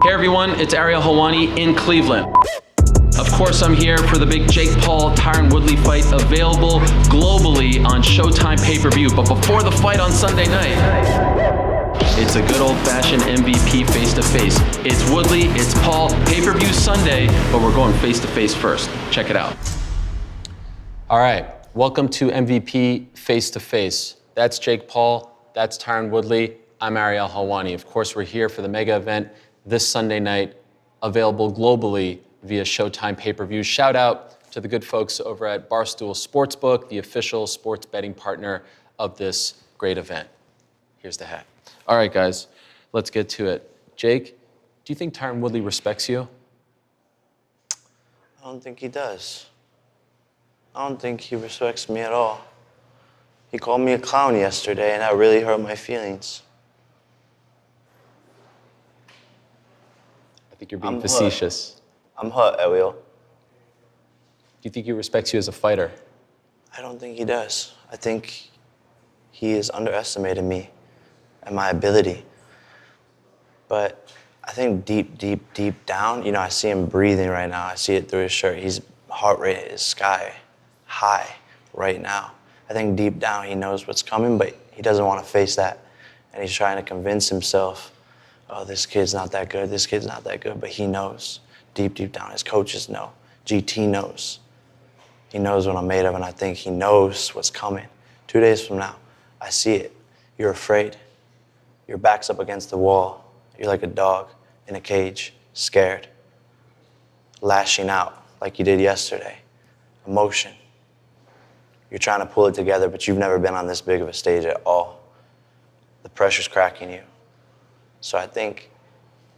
Hey everyone, it's Ariel Helwani in Cleveland. Of course, I'm here for the big Jake Paul, Tyron Woodley fight, available globally on Showtime pay-per-view. But before the fight on Sunday night, it's a good old-fashioned MVP face-to-face. It's Woodley, it's Paul, pay-per-view Sunday, but we're going face-to-face first. Check it out. All right, welcome to MVP face-to-face. That's Jake Paul, that's Tyron Woodley, I'm Ariel Helwani. Of course, we're here for the mega event this Sunday night, available globally via Showtime pay-per-view. Shout out to the good folks over at Barstool Sportsbook, the official sports betting partner of this great event. Here's the hat. All right, guys, let's get to it. Jake, do you think Tyron Woodley respects you? I don't think he does. I don't think he respects me at all. He called me a clown yesterday, and that really hurt my feelings. I think you're being facetious. I'm hurt, Ariel. Do you think he respects you as a fighter? I don't think he does. I think he has underestimated me and my ability. But I think deep down, you know, I see him breathing right now. I see it through his shirt. His heart rate is sky high right now. I think deep down he knows what's coming, but he doesn't want to face that. And he's trying to convince himself, oh, this kid's not that good, this kid's not that good, but he knows. Deep down, his coaches know. GT knows. He knows what I'm made of, and I think he knows what's coming. 2 days from now, I see it. You're afraid. Your back's up against the wall. You're like a dog in a cage, scared, lashing out like you did yesterday. Emotion. You're trying to pull it together, but you've never been on this big of a stage at all. The pressure's cracking you. So I think,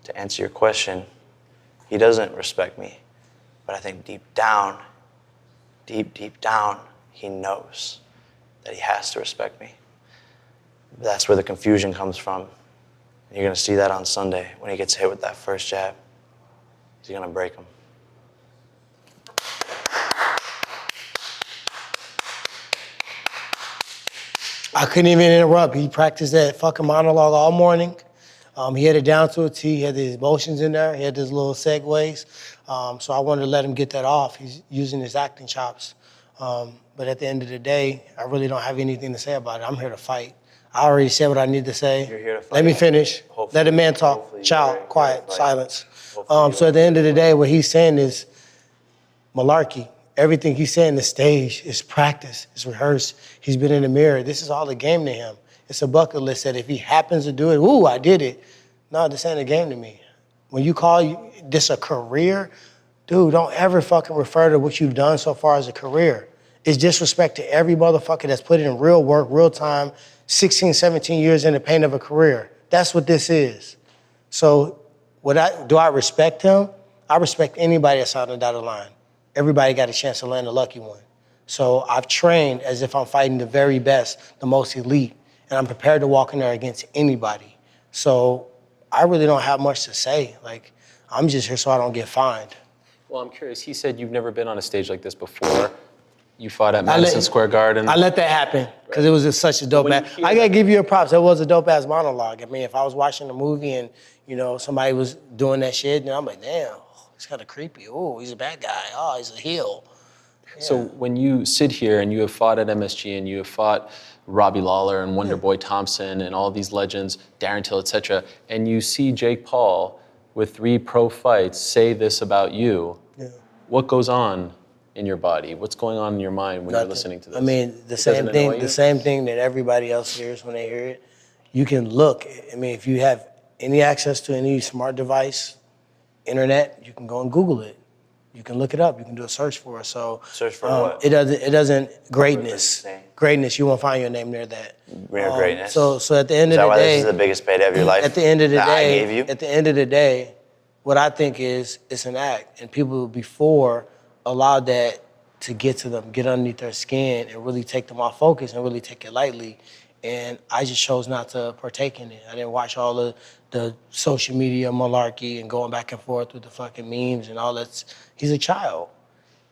to answer your question, he doesn't respect me. But I think deep down, he knows that he has to respect me. That's where the confusion comes from. You're going to see that on Sunday when he gets hit with that first jab. He's going to break him. I couldn't even interrupt. He practiced that fucking monologue all morning. He had it down to a T. He had his emotions in there. He had his little segues. So I wanted to let him get that off. He's using his acting chops. But at the end of the day, I really don't have anything to say about it. I'm here to fight. I already said what I need to say. You're here to fight. Let me finish. Hopefully, let a man talk. Child, quiet, silence. So at the end of the day, what he's saying is malarkey. Everything he's saying is stage, is practice, is rehearsed. He's been in the mirror. This is all a game to him. It's a bucket list that if he happens to do it, ooh, I did it. No, this ain't a game to me. When you call this a career, dude, don't ever fucking refer to what you've done so far as a career. It's disrespect to every motherfucker that's put in real work, real time, 16, 17 years in the pain of a career. That's what this is. So do I respect him? I respect anybody that's on the dotted line. Everybody got a chance to land a lucky one. So I've trained as if I'm fighting the very best, the most elite, and I'm prepared to walk in there against anybody. So I really don't have much to say. Like, I'm just here so I don't get fined. Well, I'm curious. He said you've never been on a stage like this before. You fought at Madison Square Garden. I let that happen because it was just such a dope ass. I gotta give you a props. That was a dope ass monologue. I mean, if I was watching a movie and, you know, somebody was doing that shit, then I'm like, damn, it's kind of creepy. Oh, he's a bad guy. Oh, he's a heel. Yeah. So when you sit here and you have fought at MSG and you have fought Robbie Lawler and Wonder Boy Thompson and all these legends, Darren Till, et cetera, and you see Jake Paul with 3 pro fights say this about you, what goes on in your body? What's going on in your mind when you're listening to this? I mean, the same thing that everybody else hears when they hear it. You can look. I mean, if you have any access to any smart device, internet, you can go and Google it. You can look it up. You can do a search for it. So search for what? It doesn't greatness. Greatness. You won't find your name near that. Mere greatness. So at the end of the day, why this is the biggest payday of your life? At the end of the day, I gave you? At the end of the day, what I think is it's an act, and people before allowed that to get to them, get underneath their skin, and really take them off focus and really take it lightly. And I just chose not to partake in it. I didn't watch all the social media malarkey and going back and forth with the fucking memes and all that. He's a child.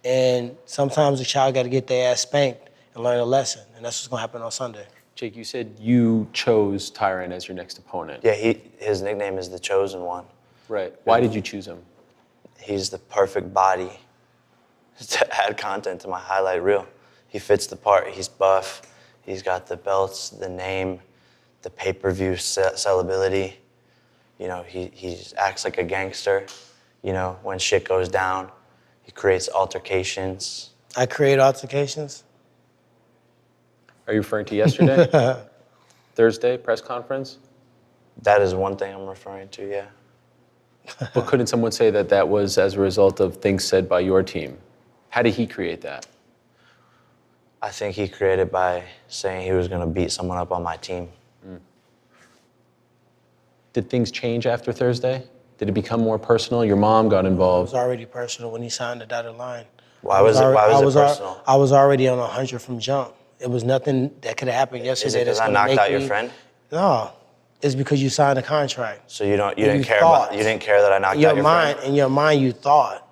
And sometimes a child got to get their ass spanked and learn a lesson. And that's what's going to happen on Sunday. Jake, you said you chose Tyron as your next opponent. Yeah, his nickname is the Chosen One. Right. Why did you choose him? He's the perfect body to add content to my highlight reel. He fits the part. He's buff. He's got the belts, the name, the pay-per-view sellability. You know, he acts like a gangster. You know, when shit goes down, he creates altercations. I create altercations? Are you referring to yesterday? Thursday press conference? That is one thing I'm referring to, yeah. But couldn't someone say that that was as a result of things said by your team? How did he create that? I think he created by saying he was going to beat someone up on my team. Did things change after Thursday? Did it become more personal? Your mom got It involved. was already personal when he signed the dotted line. Why was it personal? I was already on 100 from jump. It was nothing that could have happened yesterday. Is it because that's I gonna knocked make out your me- friend? No, it's because you signed a contract. So you And didn't you care thought. you didn't care that I knocked out your friend? In your mind, you thought.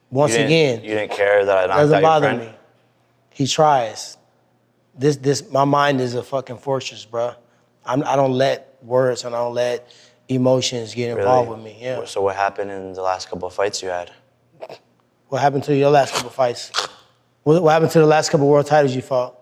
Once You again, didn't care that I knocked doesn't out your bother friend? me. He tries. My mind is a fucking fortress, bro. I don't let words and I don't let emotions get involved with me. Yeah. So what happened in the last couple of fights you had? What happened to your last couple fights? What happened to the last couple world titles you fought?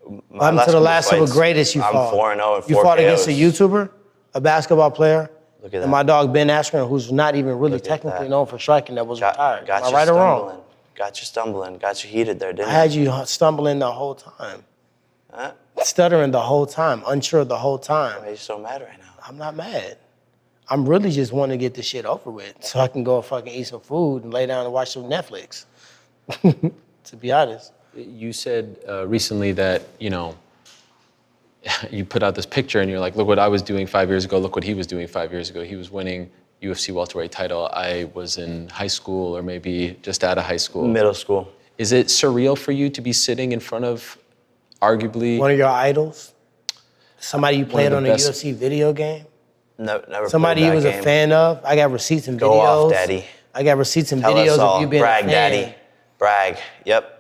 What happened to the last couple greatest you fought? I'm 4-0 and 4 You fought against a KOs. YouTuber, a basketball player, Look at that. and my dog Ben Askren, who's not even really Look at technically that. known for striking, that was retired. Got Am I you right or stumbling. wrong? Got you stumbling. Got you heated there, didn't I had you stumbling the whole time, Huh? stuttering the whole time, unsure the whole Why time. are you so mad right now? I'm not mad. I'm really just wanting to get this shit over with so I can go fucking eat some food and lay down and watch some Netflix, to be honest. You said recently that, you put out this picture and you're like, look what I was doing 5 years ago, look what he was doing 5 years ago. He was winning UFC welterweight title. I was in high school or maybe just out of high school. Middle school. Is it surreal for you to be sitting in front of arguably One of your idols? Somebody you played the on a best- UFC video game? No, never Somebody played you that was game. a fan of? I got receipts and videos. Go off, daddy. I got receipts and Tell videos us all. of you being Brag, a fan. daddy. Brag. Yep.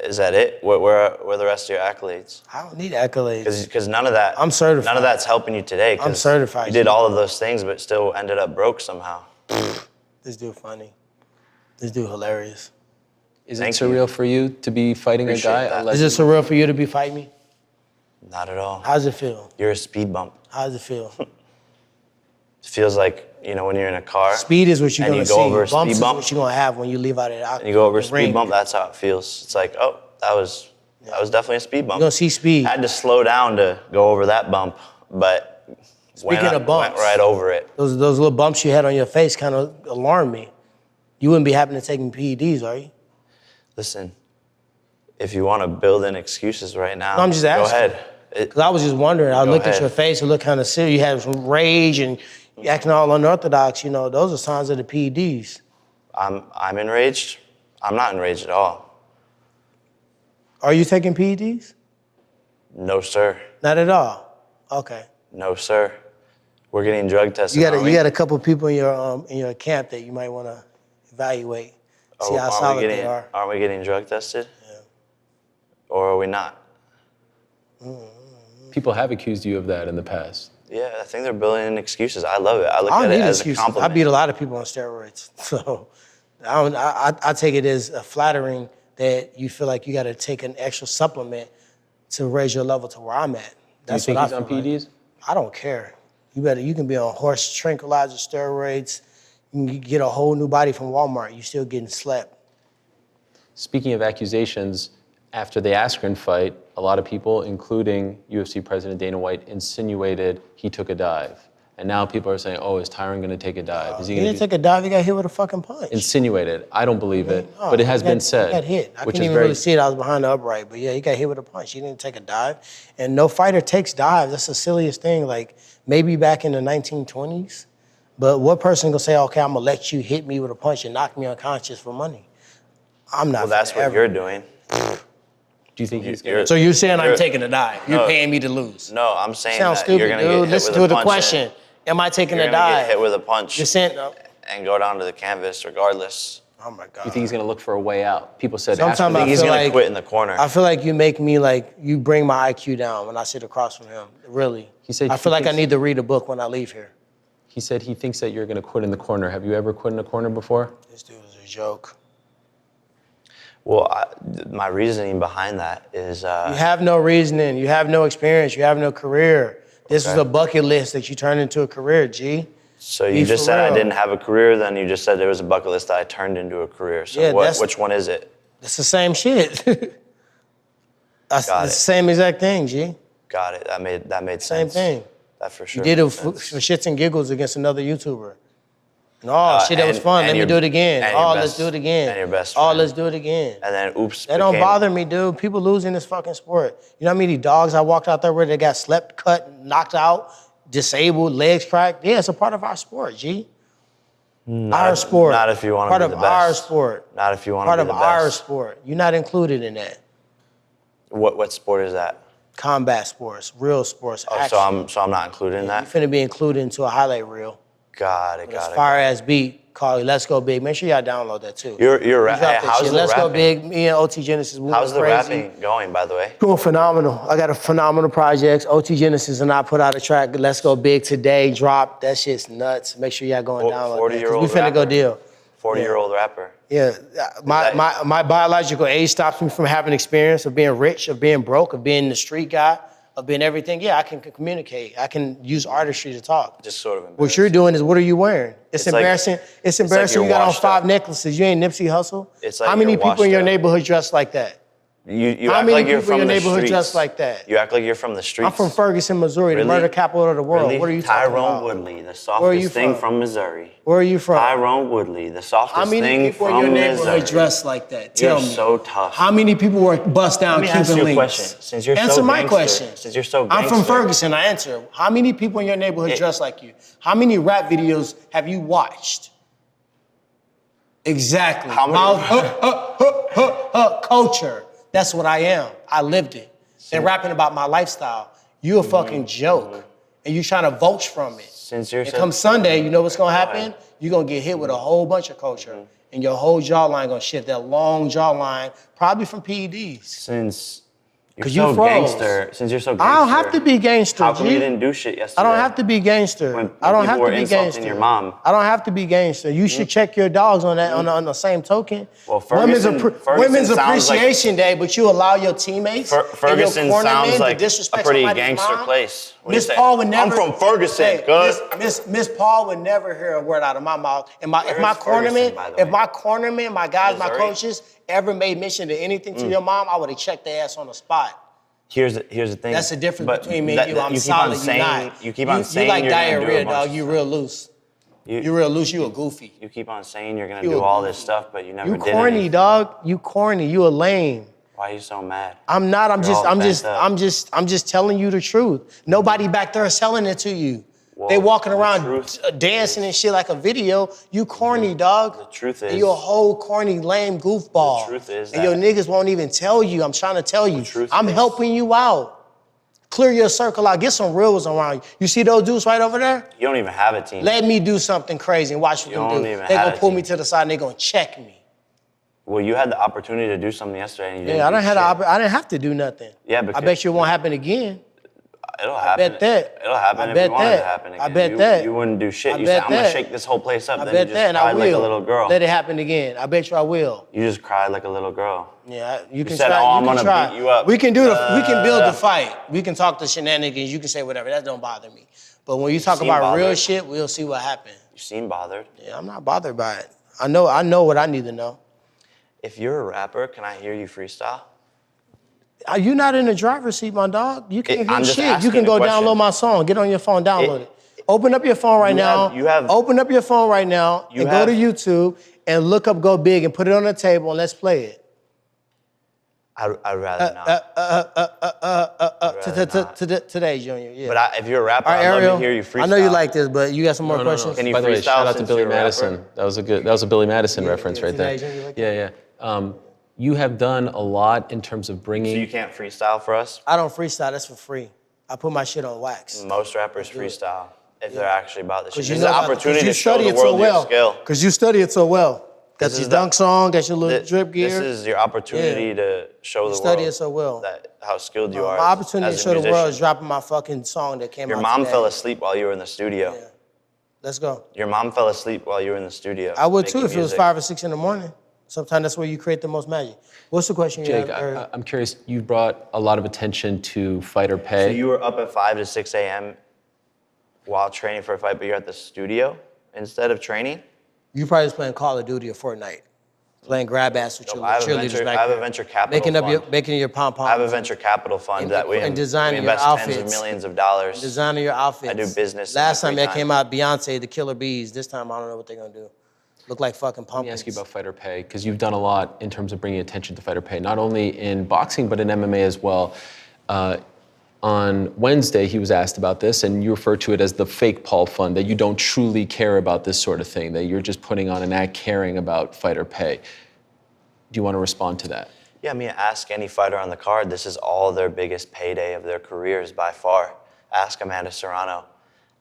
Is that it? Where are the rest of your accolades? I don't need accolades. Because none of that. I'm certified. None of that's helping you today. 'cause I'm certified, You did G. all of those things, but still ended up broke somehow. This dude funny. This dude hilarious. Is it Thank you. surreal for you to be fighting a Appreciate guy? that. a Is legend? it surreal for you to be fighting me? Not at all. How's it feel? You're a speed bump. How's it feel? It feels like, when you're in a car. Speed is what you're And gonna you go see. over a Bumps speed is bump. what you're gonna have when you leave out of the And you go over a the speed ring. bump, that's how it feels. It's like, oh, that was definitely a speed bump. You're gonna see speed. I had to slow down to go over that bump, but Speaking of bumps, went right over it. Those little bumps you had on your face kind of alarmed me. You wouldn't be happy to taking PEDs, are you? Listen, if you want to build in excuses right now, No, I'm just go asking. ahead. Because I was just wondering. I Go looked at ahead. your face. It looked kind of serious. You had some rage and you acting all unorthodox. Those are signs of the PEDs. I'm enraged. I'm not enraged at all. Are you taking PEDs? No, sir. Not at all. Okay. No, sir. We're getting drug tested. You got aren't we? a couple people in your camp that you might want to evaluate. See how aren't we solid getting, they are. Aren't we getting drug tested? Yeah. Or are we not? People have accused you of that in the past. Yeah, I think they're building in excuses. I love it. I look I at don't it need as excuses. a compliment. I beat a lot of people on steroids, so I take it as a flattering that you feel like you got to take an extra supplement to raise your level to where I'm at. Do you That's think what he's I on feel like. PEDs? I don't care. You can be on horse tranquilizer steroids. You can get a whole new body from Walmart. You still getting slept. Speaking of accusations, after the Askren fight, a lot of people, including UFC President Dana White, insinuated he took a dive. And now people are saying, oh, is Tyron going to take a dive? Is He he going didn't to take a dive. He got hit with a fucking punch. insinuated? I don't believe it, No, but it has he got- been said. He got hit. I which couldn't is even very, really see it. I was behind the upright. But yeah, he got hit with a punch. He didn't take a dive. And no fighter takes dives. That's the silliest thing. Like maybe back in the 1920s. But what person gonna say, okay, I'm gonna let you hit me with a punch and knock me unconscious for money? I'm not. Well, that's what you're doing. do you think he's going You're- to? So you're saying I'm You're- taking a dive. You're No. paying me to lose. No, I'm saying Sounds that stupid, you're gonna dude. get hit Listen with to a the punch question. Am I taking You're a gonna dive? get hit with a punch You're saying, and go down to the canvas regardless. oh my God. You think he's going to look for a way out? People said Sometimes Askren- I I think he's feel gonna like- quit in the corner. I feel like you make me like, you bring my IQ down when I sit across from him. Really. He said I he feel like I thinks- need to read a book when I leave here. he said he thinks that you're going to quit in the corner. Have you ever quit in a corner before? This dude is a joke. Well, my reasoning behind that is... You have no reasoning. You have no experience. You have no career. This was a bucket list that you turned into a career, G. So you just said I didn't have a career, then you just said there was a bucket list that I turned into a career. So Yeah, which one is it? It's the same shit. That's the same exact thing, G. Got it. That made Same sense. thing. That for sure. You did it for shits and giggles against another YouTuber. Shit, that was fun. Let me do it again. Let's do it again. And your best friend. Let's do it again. And then, oops. That don't bother me, dude. People losing this fucking sport. You know how many dogs I walked out there where they got slept, cut, knocked out, disabled, legs cracked? Yeah, it's a part of our sport, G. Our sport. Not if you want to be the best. Part of our sport. Not if you want to be the best. Part of our sport. You're not included in that. What sport is that? Combat sports, real sports. Oh, so I'm not included in that? You finna be included into a highlight reel. Got it. Fire-ass beat called Let's Go Big. Make sure y'all download that too. You're rapping. How's the Let's rapping? Go Big. Me and OT Genesis. How's the rapping going, by the way? Doing phenomenal. I got a phenomenal project. OT Genesis and I put out a track, Let's Go Big today. Drop. That shit's nuts. Make sure y'all go and download that. 40-year-old We finna go deal. 40-year-old rapper. Yeah. My biological age stops me from having experience of being rich, of being broke, of being the street guy, of being everything. Yeah, I can communicate. I can use artistry to talk. Just sort of What you're doing is, what are you wearing? It's embarrassing. It's embarrassing. like You got on washed 5 up. necklaces. You ain't Nipsey Hussle. It's like how many you're people in your washed up. neighborhood dress like that? You How act many like you're people in from your the neighborhood streets. dress like that? You act like you're from the streets. I'm from Ferguson, Missouri, Really? the murder capital of the world. Really? What are you talking Tyron about? Woodley, the Where are softest you thing from? from Missouri. Where are you from? Tyron Woodley, the softest How many thing people from in your neighborhood Missouri. dress like that? Tell You're me. so tough. How many people were bust down Let me Cuban ask you a links? question. Since you're Answer so my gangster, question. Since you're so I'm from gangster. Ferguson. I answer. How many people in your neighborhood dress like you? How many rap videos have you watched? Exactly. How many? Culture. That's what I am. I lived it. And rapping about my lifestyle. You a fucking joke. And you trying to vulture from it. Since you're And so, come Sunday, you know what's gonna happen? You're gonna get hit with a whole bunch of culture. And your whole jawline gonna shift, that long jawline, probably from PEDs. since you're 'Cause so you froze. gangster, since you're so gangster, I don't have to be gangster, How come G. you didn't do shit yesterday? I don't have to be gangster. When I don't people have to were be insulting gangster. your mom. I don't have to be gangster. You should check your dogs on that on the same token. Well, Ferguson Women's sounds like- Appreciation Day, but you allow your teammates Ferguson and your cornermen sounds to like a disrespect pretty somebody's gangster mom. place. What do you Miss say? Paul would never. I'm from Ferguson, Hey, cuz. Miss Paul would never hear a word out of my mouth. And if Where my is Ferguson, cornermen, by the way? my guys, my Missouri? coaches ever made mention to anything to your mom, I would have checked their ass on the spot. Here's the thing. That's the difference But between me and you. I'm you keep on solid, saying, you not. You keep on saying you like you're gonna do a diarrhea, bunch dog. of You stuff. real loose. You real loose. You a goofy. You keep on saying you're gonna You do a all goofy. this stuff, but you never You did corny, anything. dog. You corny. You a lame. Why are you so mad? I'm not. I'm You're all bent up. I'm just telling you the truth. Nobody back there is selling it to you. Well, they walking the around truth dancing and shit like a video. You corny, dog. The truth And is- you a whole corny, lame goofball. The truth is and your that- niggas won't even tell you. I'm trying to tell you. truth I'm is- helping you out. Clear your circle out. Get some real ones around you. You see those dudes right over there? You don't even have a team. Let me do something crazy and watch what You them don't do. even They have gonna a pull team. me to the side and they gonna check me. Well, you had the opportunity to do something yesterday, and you didn't. Yeah, I do didn't have to do nothing. Yeah, I because- bet you it won't happen again. It'll happen. bet that. It'll happen I if bet you wanted that. to happen again. I bet that. You wouldn't do shit. I You bet said, I'm gonna that. shake this whole place up. I Then bet you that, just and I cried will. like a little girl. Let it happen again. I bet you I will. You just cried like a little girl. Yeah, you can said, try. "Oh, I'm you can gonna try. beat you up." We can do we can build the fight. We can talk the shenanigans. You can say whatever. That don't bother me. But when you talk seem about real bothered. shit, we'll see what happens. You seem bothered. Yeah, I'm not bothered by it. I know what I need to know. If you're a rapper, can I hear you freestyle? Are you not in the driver's seat, my dog? You can't hear I'm just shit. You asking can a go question. download my song. Get on your phone, download it. Open up your phone right now. Open up your phone right now and go to YouTube and look up Go Big and put it on the table and let's play it. I'd rather not. Today, Junior. Yeah. But if you're a rapper, All right, I'd love Ariel, to hear you freestyle. I know you like this, but you got some more questions? Can you By the way, freestyle shout out to since Billy you're a rapper? Madison. That was a Billy Madison reference yeah, right there. today, you like Yeah. You have done a lot in terms of bringing. So you can't freestyle for us? I don't freestyle. That's for free. I put my shit on wax. Most rappers freestyle if they're actually about this shit. Because This you is know an opportunity to show study the it so world your well. skill. Because you study it so well. Got This your is the- dunk song, got your little drip gear. This is your opportunity to show the world study it so well. how skilled you are. My opportunity to as a show the world musician. is dropping my fucking song that came Your out mom today. fell asleep while you were in the studio. Let's go. Your mom fell asleep while you were in the studio. I would too making if it was music. 5 or 6 in the morning. Sometimes that's where you create the most magic. What's the question you Jake, have? I'm curious, you brought a lot of attention to fighter So pay. you were up at 5 to 6 a.m. while training for a fight, but you're at the studio instead of training? You probably was playing Call of Duty or Fortnite. Playing grab ass with your I have a cheerleaders venture, back I have a there. venture capital fund. Making your pom-poms. I have a venture capital fund And- that we and designing we your invest tens of outfits. millions of dollars. Designing your outfits. I do business in Last my time free that time. came out, Beyonce, the Killer Bees. This time, I don't know what they're gonna do. Look like fucking pumpkins. Let me ask you about fighter pay, because you've done a lot in terms of bringing attention to fighter pay, not only in boxing, but in MMA as well. On Wednesday, he was asked about this, and you refer to it as the fake Paul Fund, that you don't truly care about this sort of thing, that you're just putting on an act caring about fighter pay. Do you want to respond to that? Yeah, I mean, ask any fighter on the card. This is all their biggest payday of their careers by far. Ask Amanda Serrano.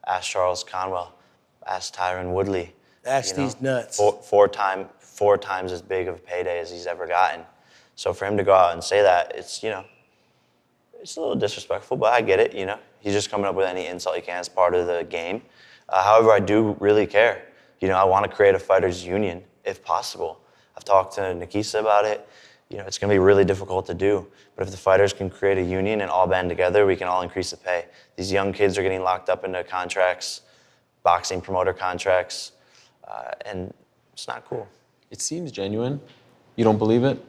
Ask Charles Conwell. Ask Tyron Woodley. Ask these nuts. Four times as big of a payday as he's ever gotten. So for him to go out and say that, it's, it's a little disrespectful, but I get it, He's just coming up with any insult he can as part of the game. However, I do really care. I want to create a fighters union if possible. I've talked to Nikisa about it. It's going to be really difficult to do. But if the fighters can create a union and all band together, we can all increase the pay. These young kids are getting locked up into contracts, boxing promoter contracts, and it's not cool. It seems genuine. You don't believe it?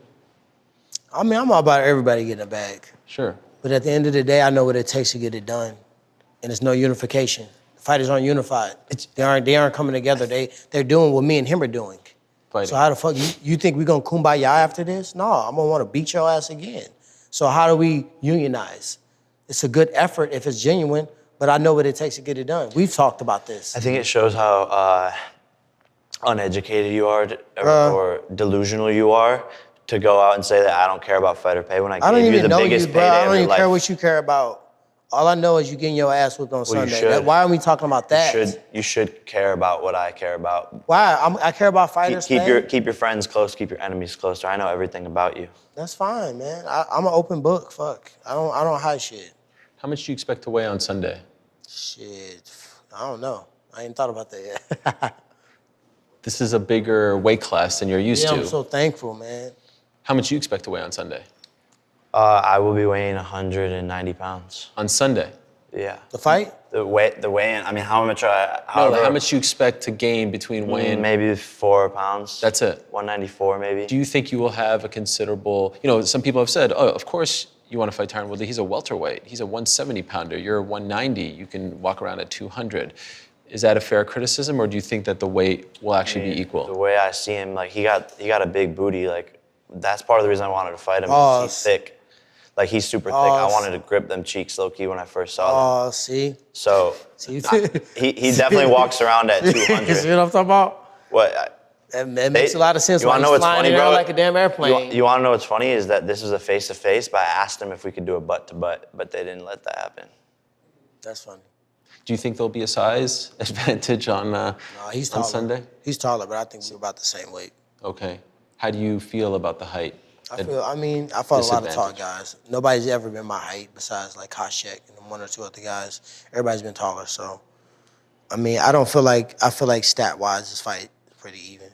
I mean, I'm all about everybody getting a bag. Sure. But at the end of the day, I know what it takes to get it done. And there's no unification. The fighters aren't unified. They aren't coming together. They're doing what me and him are doing. Fighting. So how the fuck, you think we gonna kumbaya after this? No, I'm gonna wanna beat your ass again. So how do we unionize? It's a good effort if it's genuine, but I know what it takes to get it done. We've talked about this. I think it shows how uneducated you are or delusional you are to go out and say that I don't care about fighter pay when I don't gave you even the know biggest you, bro. payday I of don't your even care life. what you care about. All I know is you getting your ass whipped on Well, you Sunday. should. Why are we talking about that? You should care about what I care about. Why? I care about fighters. Keep man. your friends close, keep your enemies closer. I know everything about you. That's fine, man. I'm an open book. Fuck. I don't hide shit. How much do you expect to weigh on Sunday? Shit. I don't know. I ain't thought about that yet. This is a bigger weight class than you're used to. I'm so thankful, man. How much do you expect to weigh on Sunday? I will be weighing 190 pounds. On Sunday? Yeah. The fight? The weigh-in. I mean, how much? How much do you expect to gain between weigh-in? Maybe 4 pounds. That's it. 194 maybe. Do you think you will have a considerable? Some people have said, "Oh, of course you want to fight Tyron Woodley. He's a welterweight. He's a 170 pounder. You're a 190. You can walk around at 200." Is that a fair criticism, or do you think that the weight will actually be The equal? way I see him, like he got a big booty. Like that's part of the reason I wanted to fight him. Oh, He's thick. Like he's super thick. I wanted to grip them cheeks low key when I first saw them. Oh, see? So See? he definitely walks around at You see 200. what I'm talking about? What? That makes a lot of sense. You want to know He's what's flying funny, in there bro? like a damn airplane. You want to know what's funny is that this was a face-to-face, but I asked him if we could do a butt-to-butt, but they didn't let that happen. That's funny. Do you think there'll be a size advantage on He's taller. Sunday? He's taller, but I think we're about the same weight. Okay. How do you feel about the height? I fought a lot of tall Disadvantage. guys. Nobody's ever been my height besides like Koscheck and one or two other guys. Everybody's been taller, so I feel like stat-wise this fight is pretty even.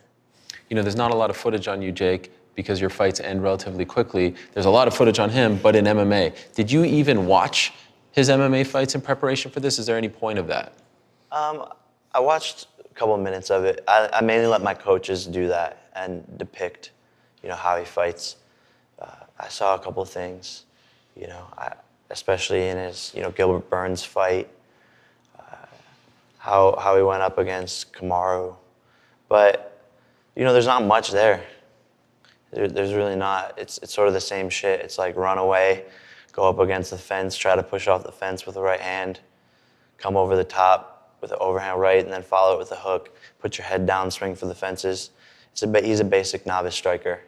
There's not a lot of footage on you, Jake, because your fights end relatively quickly. There's a lot of footage on him, but in MMA. Did you even watch his MMA fights in preparation for this? Is there any point of that? I watched a couple of minutes of it. I mainly let my coaches do that and depict, how he fights. I saw a couple of things, especially in his, Gilbert Burns fight, how he went up against Kamaru. But, there's not much there. There's really not. It's sort of the same shit. It's like run away, go up against the fence, try to push off the fence with the right hand, come over the top with the overhand right, and then follow it with a hook, put your head down, swing for the fences. He's a basic novice striker.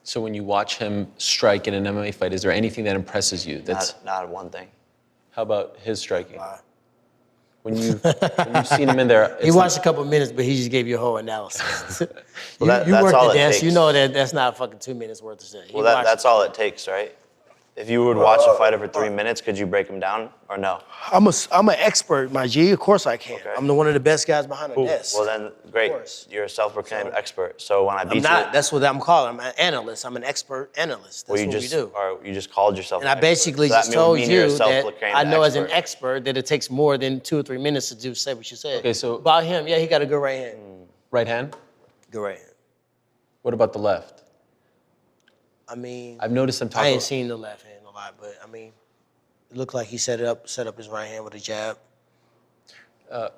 So when you watch him strike in an MMA fight, is there anything that impresses you? Not one thing. How about his striking? When you've seen him in there, He watched a couple minutes, but he just gave you a whole analysis. Well, you that's worked all the it dance. takes. You know that's not fucking 2 minutes worth of shit. Well, that's all it takes, right? If you would watch a fighter for 3 minutes, could you break him down or no? I'm an expert, my G. Of course I can. Okay. I'm one of the best guys behind the Cool. desk. Well then, great. course. You're a self-proclaimed expert. So when I beat I'm not. you, That's what I'm called. I'm an analyst. I'm an expert analyst. That's well, you what just we do. or you just called yourself. And an I basically expert. So just that would told mean you're a you that self-proclaimed I know as an expert. expert that it takes more than 2 or 3 minutes to say what you said. Okay, so- about him, yeah, he got a good right hand. Right hand? Good right hand. What about the left? I mean, I've noticed him I talking. ain't seen the left hand a lot, but I mean, it looked like he set up his right hand with a jab.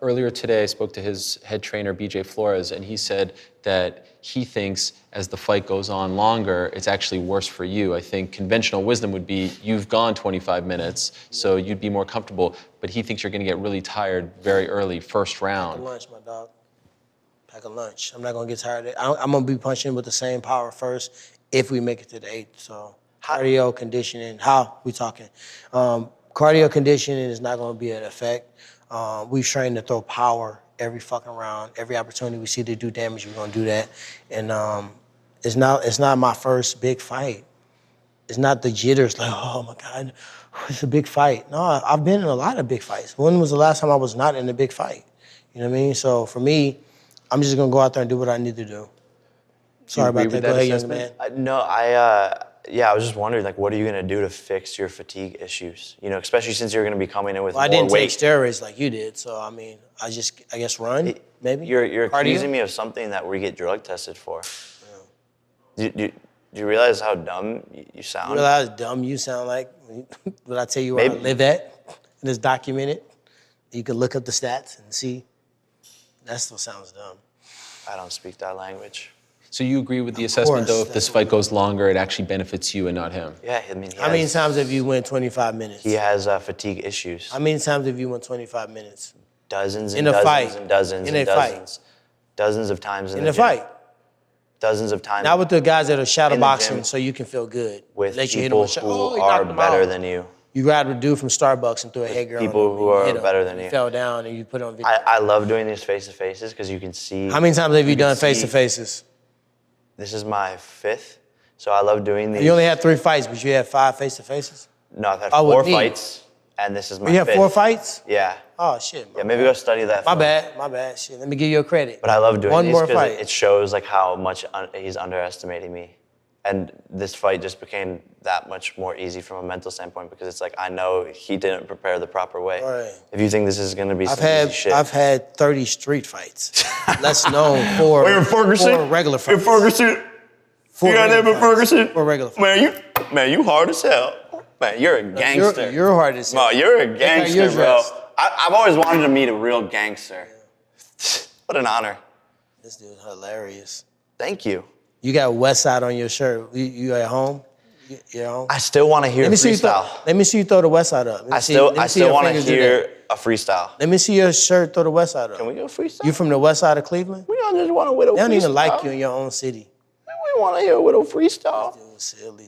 Earlier today, I spoke to his head trainer, BJ Flores, and he said that he thinks as the fight goes on longer, it's actually worse for you. I think conventional wisdom would be you've gone 25 minutes, so you'd be more comfortable, but he thinks you're going to get really tired very early, first Pack a round. lunch, my dog. Pack a lunch. I'm not gonna get tired of it. I'm gonna be punching with the same power first if we make it to the 8th. So cardio conditioning, how we talking? Cardio conditioning is not gonna be an effect. We've trained to throw power every fucking round. Every opportunity we see to do damage, we're gonna do that. And it's not my first big fight. It's not the jitters like, oh my God, it's a big fight. No, I've been in a lot of big fights. When was the last time I was not in a big fight? You know what I mean? So for me, I'm just gonna go out there and do what I need to do. Sorry agree about with that. Go that ahead, young assessment? man. I was just wondering, like, what are you gonna do to fix your fatigue issues? You know, especially since you're gonna be coming in with Well, I more didn't take weight. steroids like you did, so I mean, I guess run, maybe. You're Cardio? accusing me of something that we get drug tested for. Do you realize how dumb you sound? You realize how dumb you sound like when I tell you where I Maybe. live at, and it's documented. You can look up the stats and see. That still sounds dumb. I don't speak that language. So you agree with the assessment, though, course, if this that's fight goes longer, it actually benefits you and not him? Yeah, I mean, How many times have you went 25 minutes? He has fatigue issues. How many times have you went 25 minutes? Dozens In and a dozens fight. and dozens In and a fight. dozens. Dozens of times In the a gym. fight. Dozens of times. Not with the guys that are shadow In the boxing gym. so you can feel good. with Let you hit people him with a shot. who Oh, he are knocked him better out. than you. You grabbed a dude from Starbucks and threw a headgear on him. People who and are hit him. better than He you. fell down and you put it on video. I love doing these face-to-faces because you can see. How many times have you can done see- face-to-faces? This is my 5th, so I love doing these. You only had 3 fights, but you had 5 face-to-faces? No, I've had Oh, with 4 me. fights, and this is my You have 5th. 4 fights? Yeah. Oh, shit. Yeah, maybe go study that. My film. bad. Shit, let me give you a credit. But I love doing One these more because fight. it shows like how much he's underestimating me. And this fight just became that much more easy from a mental standpoint because it's like I know he didn't prepare the proper way. Right. If you think this is gonna be some easy shit. I've had 30 street fights. Less known for You're in Ferguson? for regular fights. Ferguson. For You got regular that in fights. Ferguson? For regular fights. Man, you hard as hell. Man, you're a gangster. You're hard as hell. Bro, you're a how gangster, you're bro. dressed. I've always wanted to meet a real gangster. What an honor. This dude's hilarious. Thank you. You got West Side on your shirt. You at home? You at home? I still want to hear Let me see you freestyle. let me see you throw the West Side up. Let me I see- still let me see your want to fingers do hear that. a freestyle. Let me see your shirt throw the West Side up. Can we go freestyle? You from the West Side of Cleveland? We don't just want to widow They don't freestyle. even like you in your own city. We want to hear a widow freestyle. Dude, silly.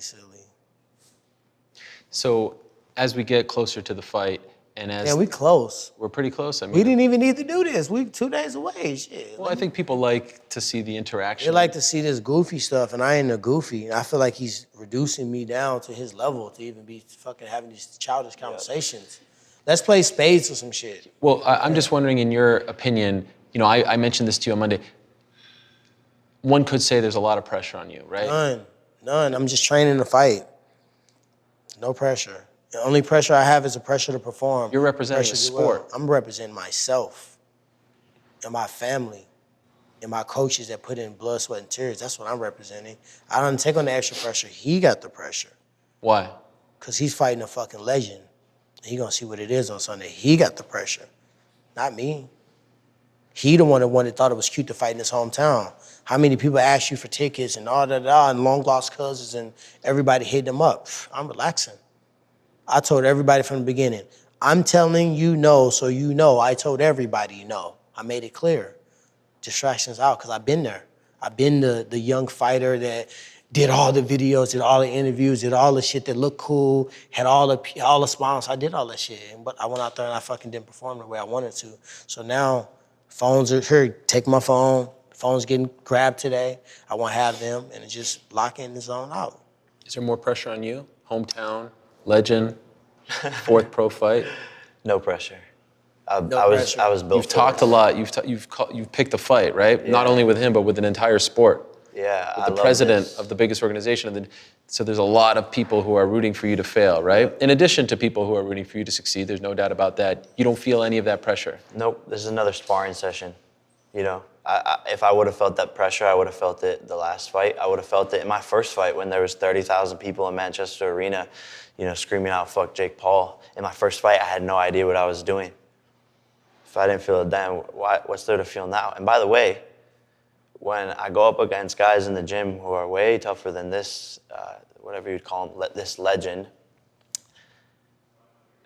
So as we get closer to the fight, and as Yeah, we close. we're pretty close, I mean, We didn't even need to do this. We 2 days away. Shit. well, I think people like to see the interaction. They like to see this goofy stuff, and I ain't a goofy. I feel like he's reducing me down to his level to even be fucking having these childish conversations. Let's play spades or some shit. Well, I'm just wondering, in your opinion, you know, I mentioned this to you on Monday. One could say there's a lot of pressure on you, right? None. I'm just training to fight. No pressure. The only pressure I have is the pressure to perform. You're representing Pressure a to do well. sport. I'm representing myself and my family and my coaches that put in blood, sweat, and tears. That's what I'm representing. I don't take on the extra pressure. He got the pressure Why? because he's fighting a fucking legend. He gonna see what it is on Sunday. He got the pressure, not me. He the one that thought it was cute to fight in his hometown. How many people asked you for tickets and all that, and long lost cousins, and everybody hit them up? I'm relaxing. I told everybody from the beginning, I'm telling you no, so you know. I told everybody no. I made it clear. Distractions out, because I've been there. I've been the young fighter that did all the videos, did all the interviews, did all the shit that looked cool, had all the sponsors. I did all that shit, but I went out there and I fucking didn't perform the way I wanted to. So now, phones are here. Take my phone. Phone's getting grabbed today. I want to have them and just lock in the zone out. Is there more pressure on you? Hometown? legend, fourth pro fight. No pressure. I pressure. was built. You've talked a lot. You've picked a fight, right? Not only with him, but with an entire sport. Yeah, With I the love president this. of the biggest organization, so there's a lot of people who are rooting for you to fail, right? In addition to people who are rooting for you to succeed, there's no doubt about that. You don't feel any of that pressure. Nope, this is another sparring session. You know, if I would have felt that pressure, I would have felt it the last fight. I would have felt it in my first fight when there was 30,000 people in Manchester Arena, you know, screaming out, "Fuck Jake Paul." In my first fight, I had no idea what I was doing. If I didn't feel it then, what's there to feel now? And by the way, when I go up against guys in the gym who are way tougher than this, whatever you'd call them, this legend,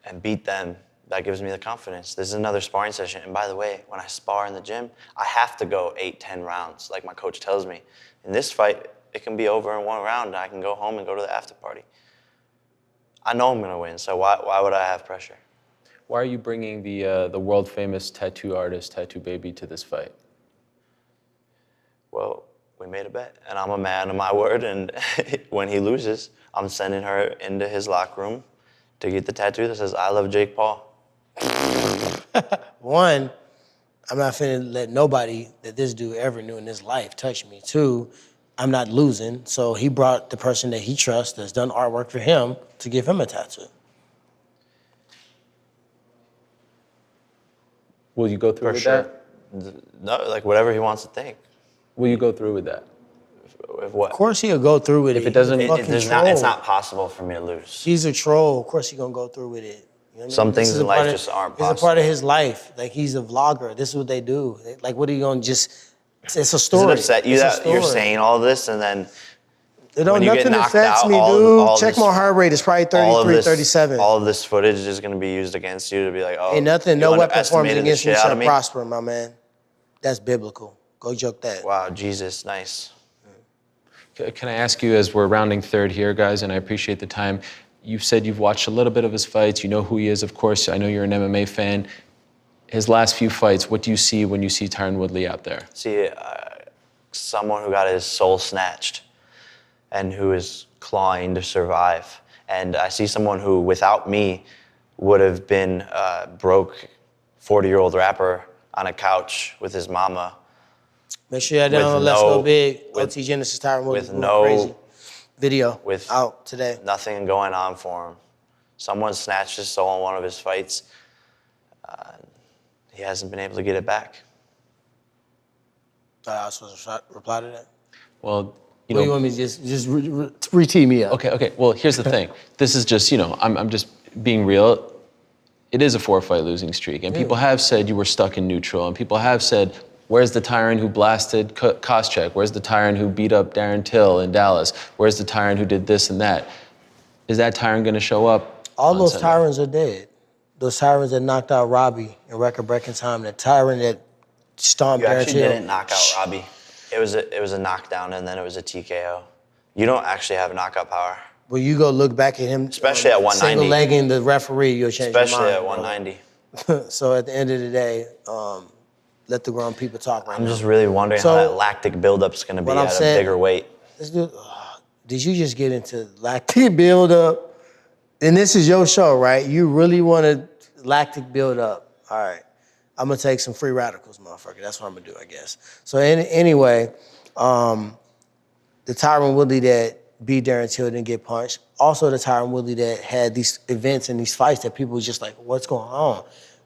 and beat them, that gives me the confidence. This is another sparring session. And by the way, when I spar in the gym, I have to go 8, 10 rounds, like my coach tells me. In this fight, it can be over in 1 round, and I can go home and go to the after party. I know I'm gonna win, so why would I have pressure? Why are you bringing the world famous tattoo artist, Tattoo Baby, to this fight? Well, we made a bet, and I'm a man of my word, and when he loses, I'm sending her into his locker room to get the tattoo that says, "I love Jake Paul." One, I'm not finna let nobody that this dude ever knew in his life touch me. Two, I'm not losing, so he brought the person that he trusts that's done artwork for him to give him a tattoo. Will you go through For with sure. that? No, like whatever he wants to think. Will you go through with that? If what? Of course he'll go through with it. If it doesn't- He's a fucking It's troll. not possible for me to lose. He's a troll. Of course he's gonna go through with it. You know what I mean? Some This things is in a part life of- just aren't It's a part possible. of his life. Like he's a vlogger. This is what they do. Like what are you gonna just? It's a Does story. it upset you It's a that you're story. saying all this and then It don't, when you get nothing knocked affects out, me, all dude. Check this- my heart rate. It's probably 33, 37. all of this footage is going to be used against you to be like, oh, Ain't nothing. you No weapon formed underestimated the against me shit out shall of me? prosper, my man. That's biblical. Go joke that. Wow, Jesus, nice. Can I ask you, as we're rounding third here, guys, and I appreciate the time, you've said you've watched a little bit of his fights. You know who he is, of course. I know you're an MMA fan. His last few fights, what do you see when you see Tyron Woodley out there? See, someone who got his soul snatched and who is clawing to survive. And I see someone who, without me, would have been a broke 40-year-old rapper on a couch with his mama. Make sure you download With Let's no- Go Big. with- OT Genesis Tyron Woodley. with going no- crazy. Video with out today. Nothing going on for him. Someone snatched his soul in one of his fights. He hasn't been able to get it back. I was supposed to reply to that. Well, What do you want me to just re-tee me up? Okay. Well, here's the thing. This is just, I'm just being real. It is a 4-fight losing streak, and people have said you were stuck in neutral, and people have said, where's the Tyron who blasted Koscheck? Where's the Tyron who beat up Darren Till in Dallas? Where's the Tyron who did this and that? Is that Tyron going to show up? All on those Sunday? Tyrons are dead. Those Tyrons that knocked out Robbie in record-breaking time. The Tyron that stomped You Darren actually Till. didn't knock out Robbie. It was a knockdown and then it was a TKO. You don't actually have knockout power, When you go look back at him, especially at 190. single-legging the referee, you'll change Especially your at mind. 190. So at the end of the day, let the grown people talk right I'm now. just really wondering So, how that lactic buildup's going to be what I'm at saying- a bigger weight. This dude, did you just get into lactic buildup? And this is your show, right? You really want to lactic buildup. All right. I'm going to take some free radicals, motherfucker. That's what I'm going to do, I guess. So anyway, the Tyron Woodley that beat Darren Till didn't get punched. Also the Tyron Woodley that had these events and these fights that people was just like, what's going on?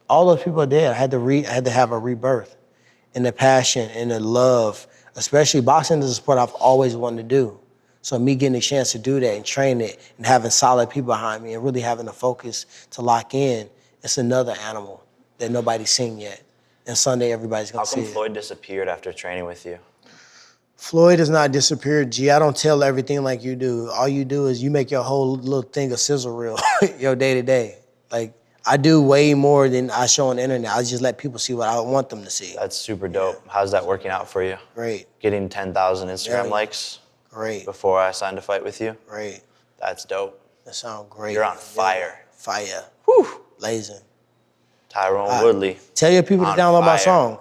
All those people are dead. I had to have a rebirth. And the passion and the love, especially boxing is a sport I've always wanted to do. So me getting a chance to do that and train it and having solid people behind me and really having the focus to lock in, it's another animal that nobody's seen yet. And Sunday, everybody's How gonna see come it. Floyd disappeared after training with you? Floyd has not disappeared, G. I don't tell everything like you do. All you do is you make your whole little thing a sizzle reel, your day to day. Like, I do way more than I show on the internet. I just let people see what I want them to see. That's super dope. How's that working out for you? Great, Getting 10,000 Instagram Yeah. likes great, before I signed to fight with you? great. That's dope. That sounds great. You're on fire. Fire. Whew. Blazing. Tyron Woodley. Tell your people to On download my fire. song.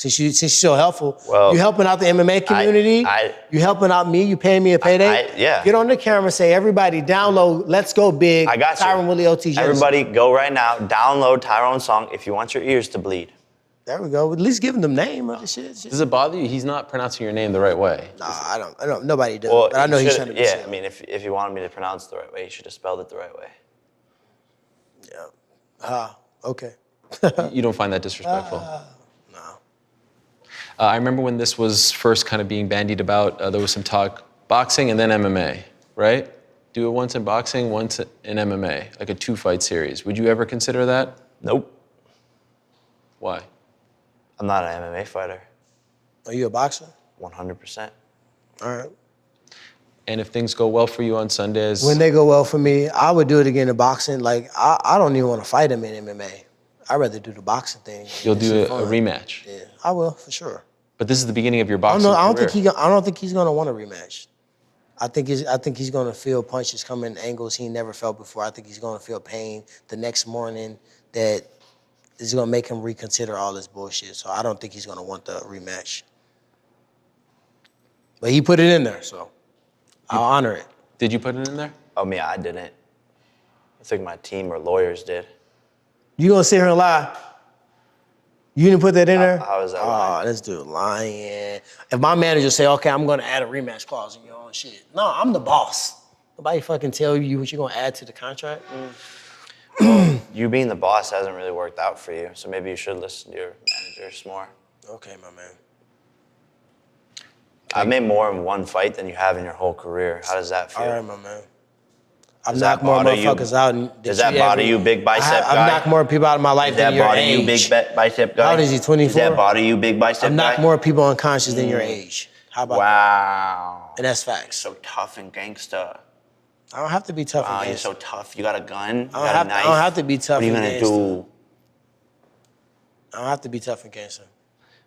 Since you're so helpful, Well, you helping out the MMA community. You helping out me. You paying me a payday. Yeah. Get on the camera and say, everybody, download. Let's go big. I got you. Tyron Woodley OT. Everybody, go right now. Download Tyron's song if you want your ears to bleed. There we go. At least give him the name of the shit. Does it bother you? He's not pronouncing your name the right way. Nah, I don't. Nobody does. Well, but I know he's trying to be yeah, sick. I mean, if you wanted me to pronounce it the right way, you should have spelled it the right way. Yeah. Okay. You don't find that disrespectful? No. I remember when this was first kind of being bandied about, there was some talk, boxing and then MMA, right? Do it once in boxing, once in MMA, like a 2-fight series. Would you ever consider that? Nope. Why? I'm not an MMA fighter. Are you a boxer? 100%. All right. And if things go well for you on Sundays? When they go well for me, I would do it again in boxing. Like, I don't even want to fight him in MMA. I'd rather do the boxing thing. You'll do a rematch? Yeah, I will, for sure. But this is the beginning of your boxing career. I don't think he's gonna want a rematch. I think he's gonna feel punches coming angles he never felt before. I think he's gonna feel pain the next morning that is gonna make him reconsider all this bullshit. So I don't think he's gonna want the rematch. But he put it in there, so I'll honor it. Did you put it in there? Oh, me, I didn't. I think my team or lawyers did. You gonna sit here and lie? You didn't put that in there? How is that lying? Oh, this dude lying. If my manager say, okay, I'm gonna add a rematch clause in your own shit. No, I'm the boss. Nobody fucking tell you what you're gonna add to the contract. Well, you being the boss hasn't really worked out for you, so maybe you should listen to your managers more. Okay, my man. I've made more in one fight than you have in your whole career. How does that feel? All right, my man. I've Does that knocked more bother you? motherfuckers out. Does that bother you, big bicep guy? I've knocked more people out of my life Does that than your bother age. you, big bicep guy? How old is he, 24? Does that bother you, big bicep guy? I've knocked more people unconscious than your age. How about that? Wow. And that's facts. So tough and gangsta. I don't have to be tough Wow, and you're gangsta. so tough. You got a gun? You I got a knife? don't have to be tough What are you and gonna gangsta. do? I don't have to be tough and gangster.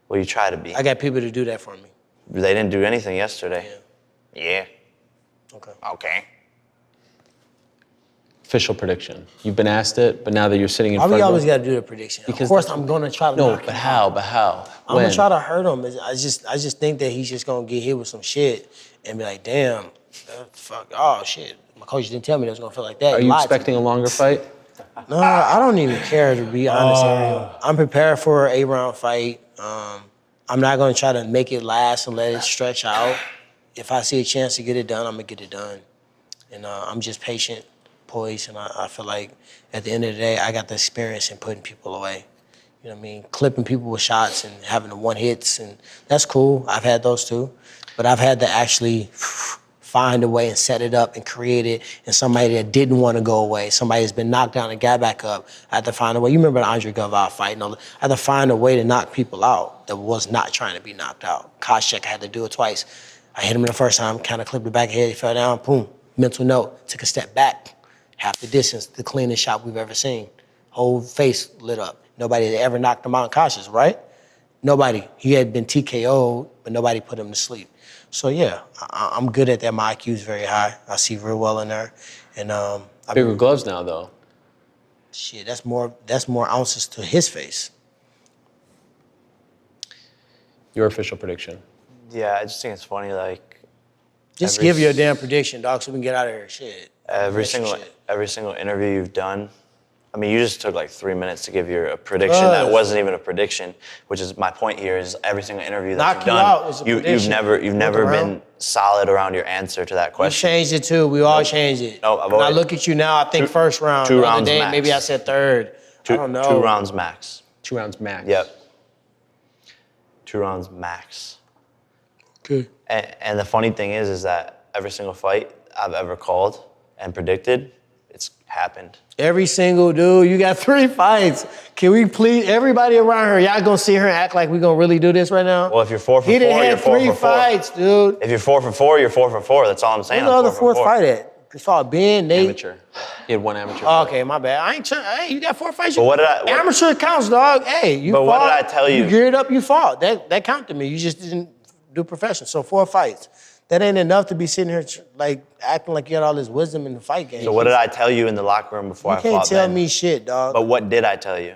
Well, you try to be. I got people to do that for me. They didn't do anything yesterday. Yeah. Okay. Okay. Official prediction. You've been asked it, but now that you're sitting in Why front we of always him- got to do the prediction? Because Of course, I'm gonna try to. No, knock but him how? out. But how? I'm When? gonna try to hurt him. I just think that he's just gonna get hit with some shit and be like, damn, fuck, oh shit. My coach didn't tell me it was gonna feel like that. Are He you lied to me. expecting a longer fight? No, I don't even care, to be honest, Ariel. I'm prepared for an 8-round fight. I'm not gonna try to make it last and let it stretch out. If I see a chance to get it done, I'm gonna get it done. And I'm just patient, poised, and I feel like at the end of the day, I got the experience in putting people away. You know what I mean? Clipping people with shots and having the one hits, and that's cool. I've had those too. But I've had to actually find a way and set it up and create it, and somebody that didn't want to go away, somebody that's been knocked down and got back up, I had to find a way. You remember the Andre Galvao fight? I had to find a way to knock people out that was not trying to be knocked out. Koscheck, I had to do it twice. I hit him the first time, kind of clipped the back of his head, he fell down, boom, mental note, took a step back, half the distance, the cleanest shot we've ever seen. Whole face lit up. Nobody had ever knocked him out cautious, right? Nobody. He had been TKO'd, but nobody put him to sleep. So yeah, I'm good at that. My IQ is very high. I see real well in there. And Bigger gloves now, though. shit, that's more ounces to his face. Your official prediction. Yeah, I just think it's funny, like, Just Every give you a s- damn prediction, dog, so we can get out of here. Shit. every Extra single interview you've done, I mean, you just took like 3 minutes to give your prediction that wasn't even a prediction, which is my point here. Is every single interview that Knock you've you done, out is a you've prediction. never Look around. been solid around your answer to that You question. changed it too. We all changed it. No, I've When I always- look at you now, I think first round. two The other rounds day, max. maybe I said third. I don't know. 2 rounds max. 2 rounds max. Yep. 2 rounds max. Okay. And the funny thing is that every single fight I've ever called and predicted, it's happened. Every single dude, you got 3 fights. Can we please, everybody around here, y'all gonna sit here and act like we gonna really do this right now? Well, if you're 4 for He 4, done you're had 4 3 for 4. fights, dude. If you're 4 for 4, you're 4 for 4. That's all I'm saying. Where's the I'm other 4 fourth for 4. fight at? It's fought Ben, Nate. Amateur. He had 1 amateur. Oh, fight. okay, my bad. I ain't trying. Hey, you got 4 fights. But what did I- what- Amateur counts, dog. Hey, you But fought. what did I tell you? You geared up, you fought. That counted to me. You just didn't do professional. So 4 fights. That ain't enough to be sitting here like acting like you got all this wisdom in the fight game. So what did I tell you in the locker room before You I can't fought tell Ben? me shit, dog. But what did I tell you?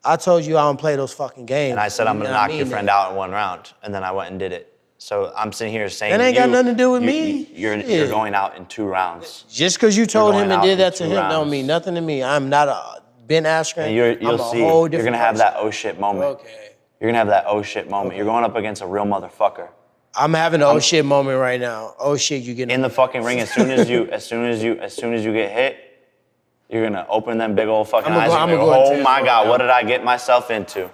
I told you I don't play those fucking games. And I said I'm gonna knock your friend out in 1 round, and then I went and did it. So I'm sitting here saying That ain't got nothing to do with me. You're going out in 2 rounds. Just because you told him and did that to him rounds. don't mean nothing to me. I'm not a Ben Askren. And I'm you'll a see. whole You're different gonna have person. that oh shit moment. Okay. You're gonna have that oh shit moment. Okay. You're going up against a real motherfucker. I'm having an oh shit moment right now. Oh shit, you getting In the fucking ring, as soon as you get hit, you're gonna open them big old fucking eyes. And go, oh my God, what did I get myself into?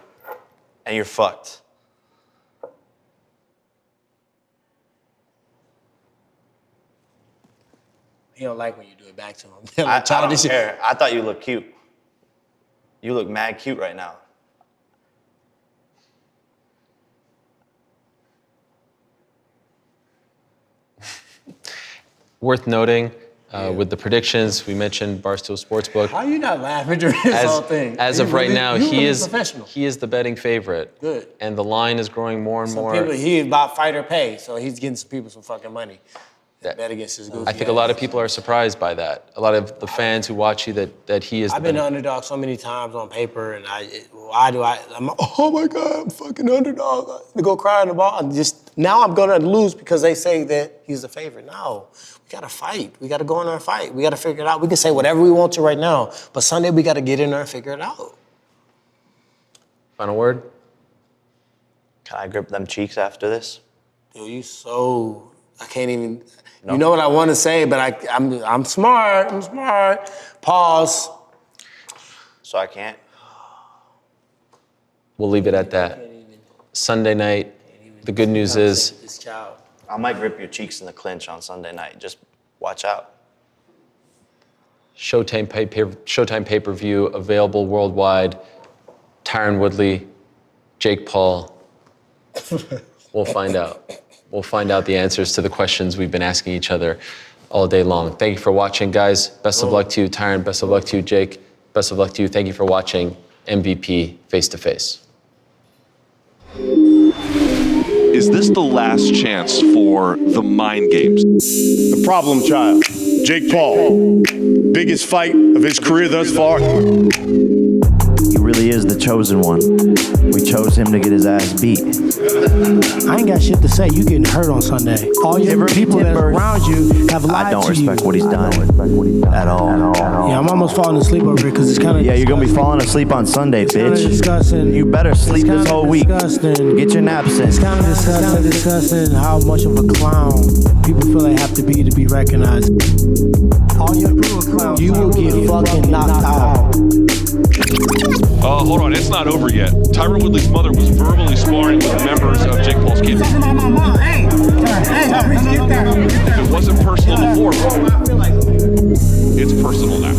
And you're fucked. He don't like when you do it back to him. I don't care. I thought you looked cute. You look mad cute right now. Worth noting, with the predictions, we mentioned Barstool Sportsbook. How you not laughing during this whole thing? As of right now, he is professional. he is the betting favorite. Good. And the line is growing more and more. People, he about fighter pay, so he's getting some people some fucking money. Bet against his goofy I think a lot of people are surprised by that. A lot of the fans who watch you that he is. I've been the underdog so many times on paper, and I'm oh my God, I'm fucking underdog. To go cry in the ball. Now I'm gonna lose because they say that he's the favorite. No, we gotta fight. We gotta go in there and fight. We gotta figure it out. We can say whatever we want to right now, but Sunday we gotta get in there and figure it out. Final word? Can I grip them cheeks after this? Yo, I can't even. No. You know what I want to say, but I'm smart. I'm smart. Pause. So I can't? We'll leave it at that. Sunday night, the good news is... I might grip your cheeks in the clinch on Sunday night. Just watch out. Showtime pay-per-view available worldwide. Tyron Woodley, Jake Paul. We'll find out. We'll find out the answers to the questions we've been asking each other all day long. Thank you for watching, guys. Best of luck to you, Tyron. Best of luck to you, Jake. Best of luck to you. Thank you for watching MVP Face to Face. Is this the last chance for the mind games? The problem child, Jake Paul. Biggest fight of his career thus far. He really is the chosen one. We chose him to get his ass beat. I ain't got shit to say. You getting hurt on Sunday. All your people that are around you have lied to you. I don't respect what he's done at all. Yeah, I'm almost falling asleep over here because it's kind of. Yeah, you're gonna be falling asleep on Sunday, bitch. Disgusting. You better sleep this whole week. Disgusting. Get your naps in. It's kind of disgusting how much of a clown people feel they have to be recognized. All your crew are clowns. You will get fucking knocked out. Hold on, it's not over yet. Tyron Woodley's mother was verbally sparring with members of Jake Paul's camp. If it wasn't personal before, it's personal now.